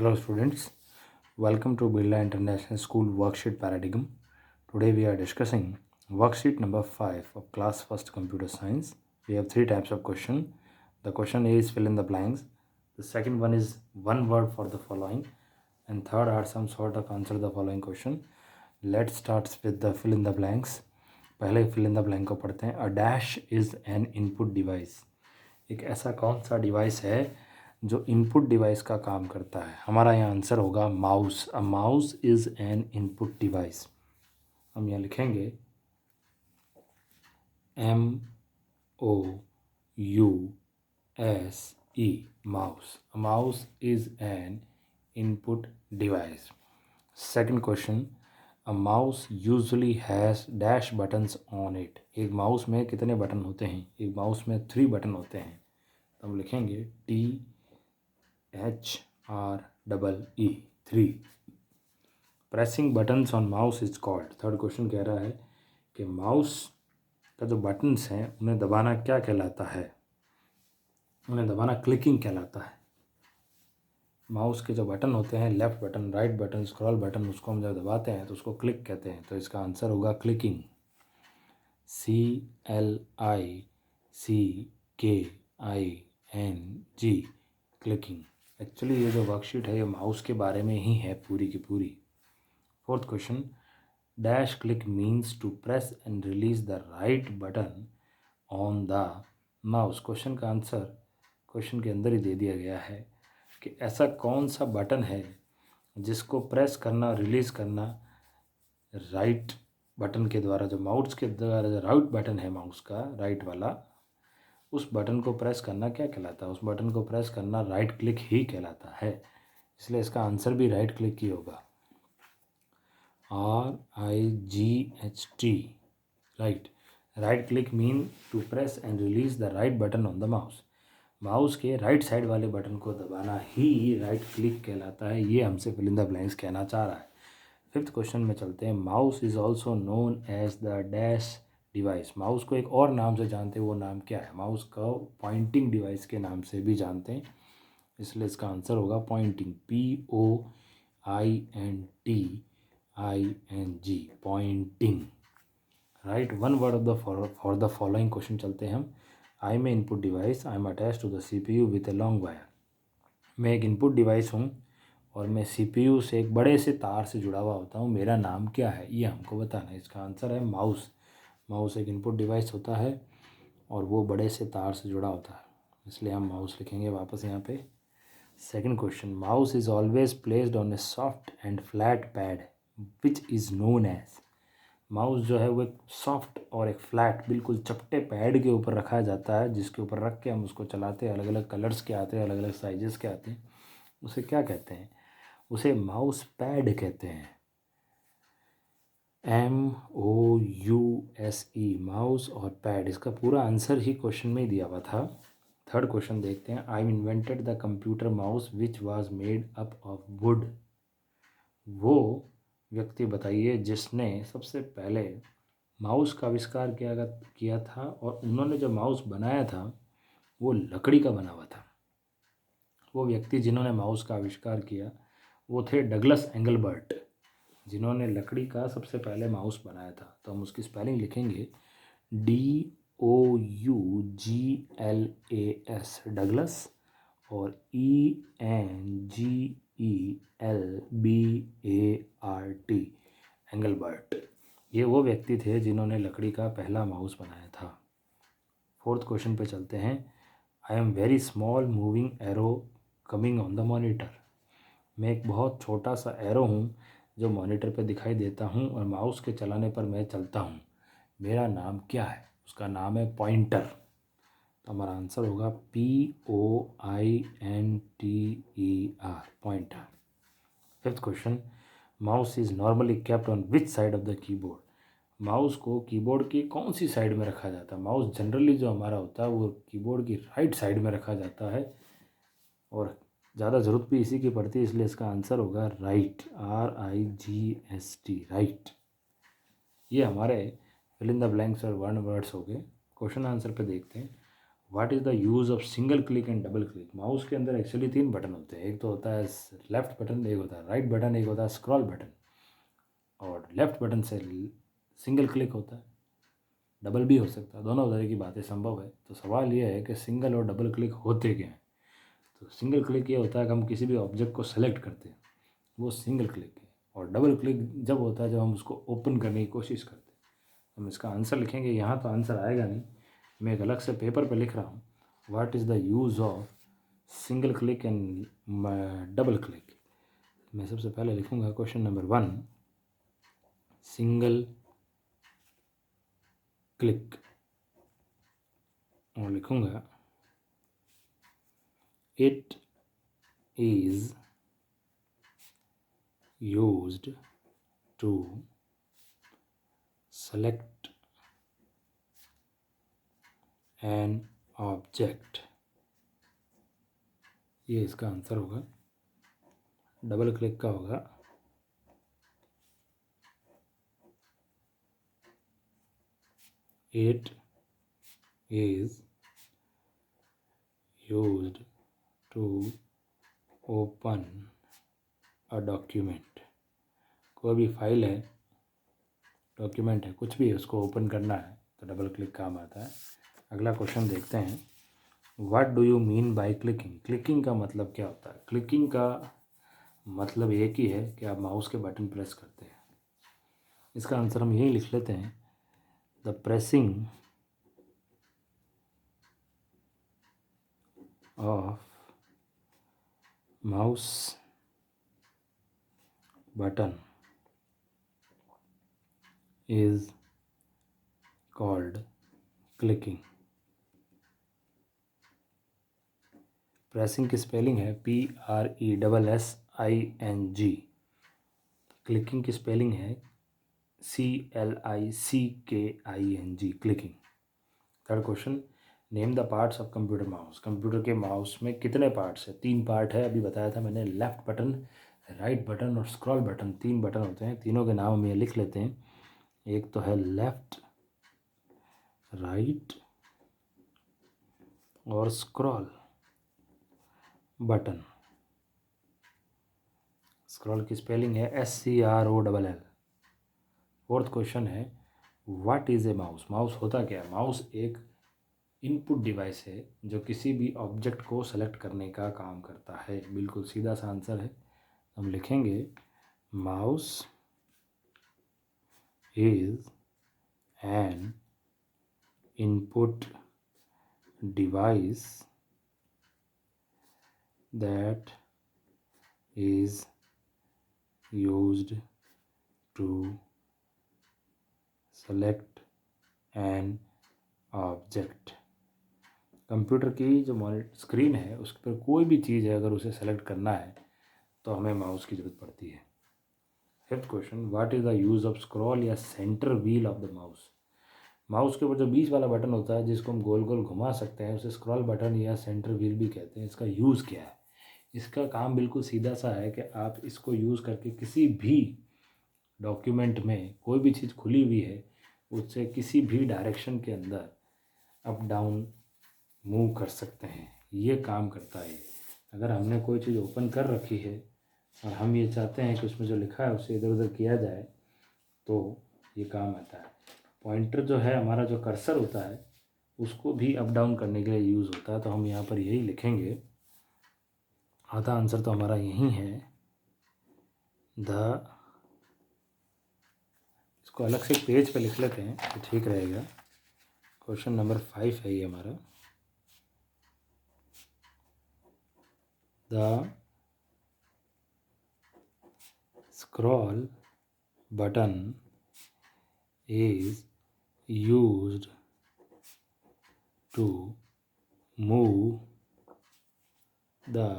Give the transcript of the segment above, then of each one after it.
Hello students, welcome to Birla International School Worksheet Paradigm. Today we are discussing worksheet number 5 of class 1st Computer Science. We have 3 types of question. The question A is fill in the blanks. The second one is one word for the following. And third are some sort of answer the following question. Let's start with the fill in the blanks. पहले fill in the blank को पढ़ते हैं. A dash is an input device. एक ऐसा कौन सा device है जो इनपुट डिवाइस का काम करता है. हमारा यहाँ आंसर होगा mouse. A mouse is an input device. हम यहाँ लिखेंगे MOUSE, mouse. A mouse is an input device. Second question, a mouse usually has dash buttons on it. एक माउस में कितने बटन होते हैं? एक माउस में 3 बटन होते हैं. तो हम लिखेंगे THREE 3. Pressing buttons on mouse is called. Third question कह रहा है कि माउस का जो बटन्स हैं उन्हें दबाना क्या कहलाता है? उन्हें दबाना क्लिकिंग कहलाता है. माउस के जो बटन होते हैं, left button, right button, scroll button, उसको हम जब दबाते हैं तो उसको क्लिक कहते हैं. तो इसका आंसर होगा क्लिकिंग. CLICKING, clicking. एक्चुअली ये जो वर्कशीट है ये माउस के बारे में ही है पूरी की पूरी. Fourth question, dash click means to press and release the right button on the mouse. Question का आंसर क्वेश्चन के अंदर ही दे दिया गया है कि ऐसा कौन सा बटन है जिसको प्रेस करना, रिलीज़ करना राइट बटन के द्वारा. जो माउस के द्वारा जो राइट बटन है माउस का, राइट वाला, उस बटन को प्रेस करना क्या कहलाता है? उस बटन को प्रेस करना राइट क्लिक ही कहलाता है. इसलिए इसका आंसर भी राइट क्लिक ही होगा. RIGHT, right. Right click mean to press and release the right button on the mouse. Mouse के राइट साइड वाले बटन को दबाना ही राइट क्लिक कहलाता है. ये हमसे फिल इन द ब्लैंक्स कहना चाह रहा है. फिफ्थ क्वेश्चन में चलते हैं. Mouse is also known as the dash device. Mouse को एक और नाम से जानते हैं, वो नाम क्या है? माउस को पॉइंटिंग डिवाइस के नाम से भी जानते हैं. इसलिए इसका आंसर होगा pointing. POINTING, pointing. Write one word of the for the following question चलते हैं हम. I am a input device. I am attach to the CPU with a long wire. मैं एक इनपुट डिवाइस हूँ और मैं CPU से एक बड़े से तार से जुड़ा हुआ होता हूँ. मेरा नाम क्या है ये हमको बताना है. इसका आंसर है माउस. माउस एक इनपुट डिवाइस होता है और वो बड़े से तार से जुड़ा होता है, इसलिए हम माउस लिखेंगे वापस यहाँ पे. Second question, mouse is always placed on a soft and flat pad which is known as. Mouse जो है वो एक सॉफ्ट और एक फ्लैट बिल्कुल चपटे पैड के ऊपर रखा जाता है, जिसके ऊपर रख के हम उसको चलाते हैं. अलग अलग कलर्स के आते हैं, अलग अलग साइजेस के आते हैं. उसे क्या कहते हैं? उसे माउस पैड कहते हैं. MOUSE, माउस और पैड. इसका पूरा आंसर ही क्वेश्चन में ही दिया हुआ था. थर्ड क्वेश्चन देखते हैं. I invented the computer mouse which was made up of wood. वो व्यक्ति बताइए जिसने सबसे पहले माउस का आविष्कार किया था और उन्होंने जो माउस बनाया था वो लकड़ी का बना हुआ था. वो व्यक्ति जिन्होंने माउस का आविष्कार किया वो थे डगलस एंगलबर्ट, जिन्होंने लकड़ी का सबसे पहले माउस बनाया था. तो हम उसकी स्पेलिंग लिखेंगे DOUGLAS, डगलस, और ENGELBART, एंगलबर्ट. ये वो व्यक्ति थे जिन्होंने लकड़ी का पहला माउस बनाया था. फोर्थ क्वेश्चन पे चलते हैं. I am very small moving arrow coming on the monitor. मैं एक बहुत छोटा सा एरो हूँ जो मॉनिटर पे दिखाई देता हूँ और माउस के चलाने पर मैं चलता हूँ. मेरा नाम क्या है? उसका नाम है पॉइंटर. तो हमारा आंसर होगा POINTER, pointer. Fifth question, mouse is normally kept on which side of the keyboard. Mouse को कीबोर्ड की कौन सी साइड में रखा जाता है? माउस जनरली जो हमारा होता है वो कीबोर्ड की राइट साइड में रखा जाता है और ज़्यादा ज़रूरत भी इसी की पड़ती है, इसलिए इसका आंसर होगा राइट. RIGST, right. ये हमारे फिल इन द ब्लैंक्स और वन वर्ड्स हो गए. क्वेश्चन आंसर पे देखते हैं. What is the use of single click and double click. Mouse के अंदर एक्चुअली 3 बटन होते हैं, एक तो होता है लेफ्ट बटन, एक होता है राइट बटन, एक होता है स्क्रॉल बटन। और लेफ्ट बटन से सिंगल क्लिक होता है, डबल भी हो सकता है, दोनों तरह की बातें संभव है। तो सवाल ये है कि सिंगल और डबल क्लिक होते क्या हैं। तो सिंगल क्लिक ये होता है कि हम किसी भी ऑब्जेक्ट को सेलेक्ट करते हैं, वो सिंगल क्लिक है। और डबल क्लिक जब होता है जब हम उसको ओपन करने की कोशिश करते हैं। हम इसका आंसर लिखेंगे, यहाँ तो आंसर आएगा नहीं, मैं एक अलग से पेपर पे लिख रहा हूँ। What is the use of single click and double click. मैं सबसे पहले लिखूँगा क्वेश्चन नंबर 1, सिंगल क्लिक, और लिखूँगा it is used to select an object। ये इसका आंसर होगा। डबल क्लिक का होगा it is used to open a document। कोई भी फाइल है, डॉक्यूमेंट है, कुछ भी है, उसको ओपन करना है तो डबल क्लिक काम आता है। अगला क्वेश्चन देखते हैं। What do you mean by clicking. Clicking का मतलब क्या होता है। क्लिकिंग का मतलब एक ही है कि आप माउस के बटन प्रेस करते हैं। इसका आंसर हम यही लिख लेते हैं, the pressing of mouse button is called clicking. Pressing की स्पेलिंग है PRESSING। क्लिकिंग की स्पेलिंग है CLICKING, clicking. Third question, name the parts of computer mouse. Computer के माउस में कितने पार्ट्स है। 3 पार्ट है, अभी बताया था मैंने, लेफ्ट बटन, राइट बटन और स्क्रॉल बटन। 3 बटन होते हैं, तीनों के नाम हम ये लिख लेते हैं। एक तो है लेफ्ट, राइट और स्क्रॉल बटन। स्क्रॉल की स्पेलिंग है SCROLL। फोर्थ क्वेश्चन है, what is a mouse. Mouse होता क्या है। माउस एक इनपुट डिवाइस है जो किसी भी ऑब्जेक्ट को सेलेक्ट करने का काम करता है। बिल्कुल सीधा सा आंसर है। हम लिखेंगे, mouse is an input device that is used to select an object. Computer की जो स्क्रीन है उस पर कोई भी चीज़ है, अगर उसे सेलेक्ट करना है तो हमें माउस की ज़रूरत पड़ती है। Fifth question, what is the use of scroll या centre wheel of the mouse. Mouse के ऊपर जो बीच वाला बटन होता है जिसको हम गोल गोल घुमा सकते हैं, उसे स्क्रॉल बटन या सेंटर व्हील भी कहते हैं। इसका यूज़ क्या है। इसका काम बिल्कुल सीधा सा है कि आप इसको यूज़ करके किसी भी डॉक्यूमेंट में कोई भी चीज़ खुली हुई है उससे किसी भी डायरेक्शन के अंदर अप डाउन मूव कर सकते हैं। ये काम करता है। अगर हमने कोई चीज़ ओपन कर रखी है और हम ये चाहते हैं कि उसमें जो लिखा है उसे इधर उधर किया जाए तो ये काम आता है। पॉइंटर जो है हमारा, जो कर्सर होता है, उसको भी अप डाउन करने के लिए यूज़ होता है। तो हम यहाँ पर यही लिखेंगे। आधा आंसर तो हमारा यही है, द, इसको अलग से पेज पे लिख लेते हैं तो ठीक रहेगा। क्वेश्चन नंबर 5 है ये हमारा। The scroll button is used to move the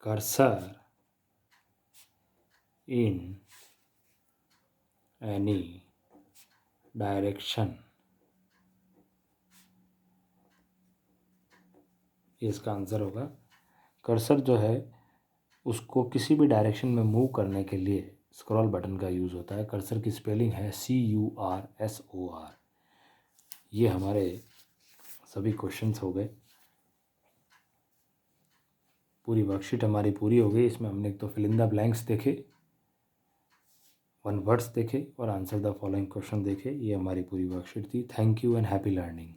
cursor in any direction। ये इसका आंसर होगा। कर्सर जो है उसको किसी भी डायरेक्शन में मूव करने के लिए स्क्रॉल बटन का यूज़ होता है। कर्सर की स्पेलिंग है CURSOR। ये हमारे सभी क्वेश्चंस हो गए। पूरी वर्कशीट हमारी पूरी हो गई। इसमें हमने एक तो फिल इन द ब्लैंक्स देखे, 1 वर्ड्स देखे और आंसर द फॉलोइंग क्वेश्चन देखे। ये हमारी पूरी वर्कशीट थी। Thank you and happy learning.